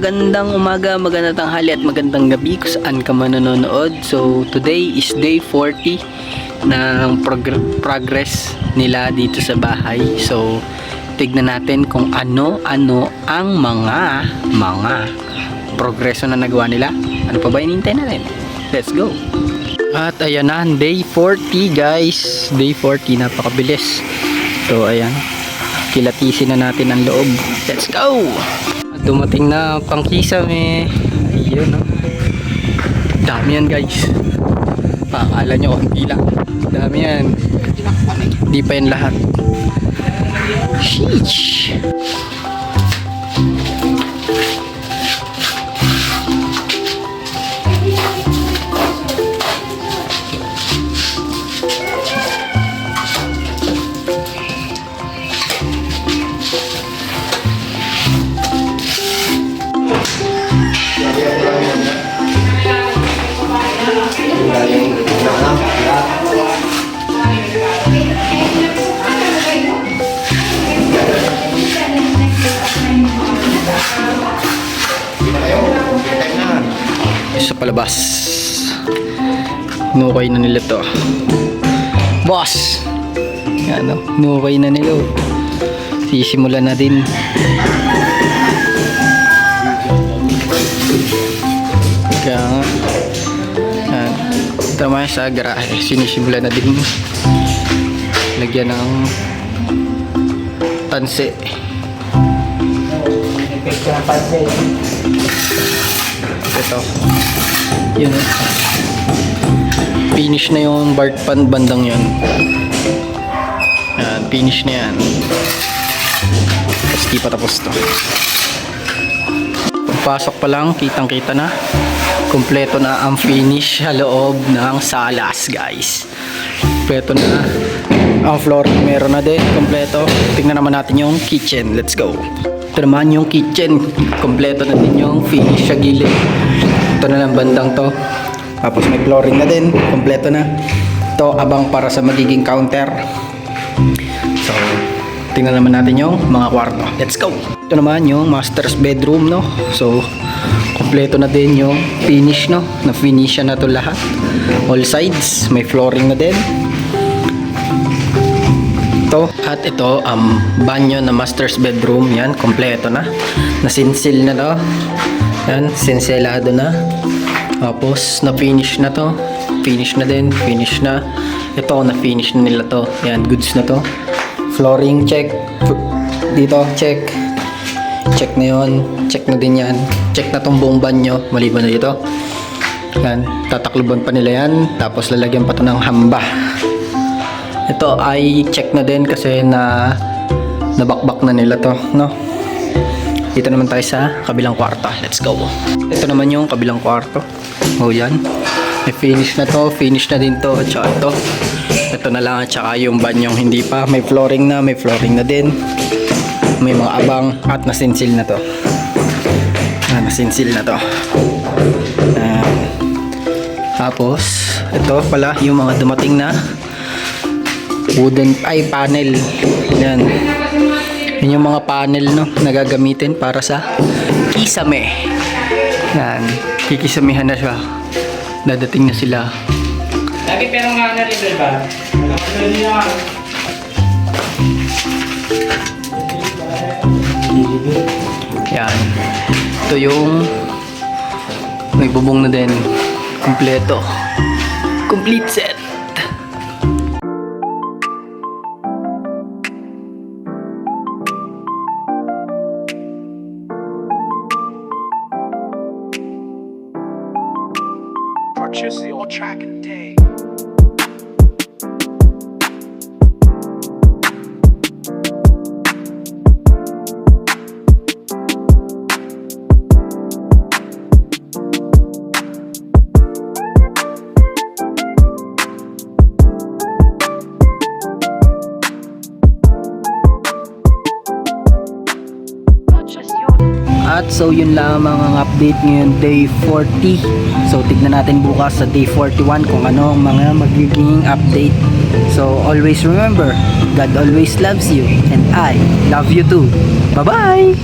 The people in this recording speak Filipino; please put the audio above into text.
magandang umaga, magandang tanghali at magandang gabi kung saan ka man nanonood. So today is day 40 ng progress nila dito sa bahay. So tignan natin kung ano-ano ang mga progreso na nagawa nila. Ano pa ba hinihintay natin? Let's go! At ayan na, day 40 guys. Day 40, napakabilis. So ayan, kilatisin na natin ang loob. Let's go! At dumating na pangkisame. Ayun, no? Dami yan guys. Akala nyo konti lang. Dami yan. Hindi pa yan lahat. Sheesh! Sa palabas, nukay na nila to, boss. Yan, no? Nukay na nila. Sisimula na din. Kaya nga, yan, tama sa garahe, sinisimula na din. Lagyan ng tanse. Ito yun, finish na yung bark pan bandang yun. Yan, finish na yan. Tapos di pa tapos to. Pagpasok pa lang, kitang kita na kompleto na ang finish sa loob ng salas guys. Kompleto na ang floor, meron na din kompleto. Tingnan naman natin yung kitchen. Let's go. Ito naman yung kitchen, kompleto na din yung finish sa gilid. Ito na lang bandang to. Tapos may flooring na din, kompleto na. Ito abang para sa magiging counter. So tingnan naman natin yung mga kwarto. Let's go. Ito naman yung master's bedroom, no. So kompleto na din yung finish, no. Na finish na to lahat. All sides, may flooring na din. At ito ang banyo na master's bedroom. Yan, kompleto na. Nasinsil na to. Yan, sinselado na. Tapos na finish na to. Finish na din, finish na. Ito na finish na nila to. Yan, goods na to. Flooring check. Dito check. Check na yon. Check na din yan. Check na tong buong banyo maliban na dito. Yan, tatakluban pa nila yan. Tapos lalagyan pa to ng hamba. Ito ay check na din kasi nabakbak na nila to, no? Dito naman tayo sa kabilang kwarto. Let's go. Ito naman yung kabilang kwarto. Oh, yan. May finish na to, finish na din to. At saka ito. Ito na lang at saka yung banyong hindi pa. May flooring na din. May mga abang at nasinsil na to. Nasinsil na to. Tapos ito pala yung mga dumating na wooden panel. Yan. Yan yung mga panel, no, nagagamitin para sa kisame. Yan. Kikisamehan na siya. Dadating na sila. Lagi pero nga na rin, ba? Yan. Ito yung may bubong na din. Kompleto. Complete set. Purchase your track and day. At so yun lamang ang update ngayon, day 40. So tignan natin bukas sa day 41 kung ano ang mga magiging update. So always remember, God always loves you and I love you too. Bye bye!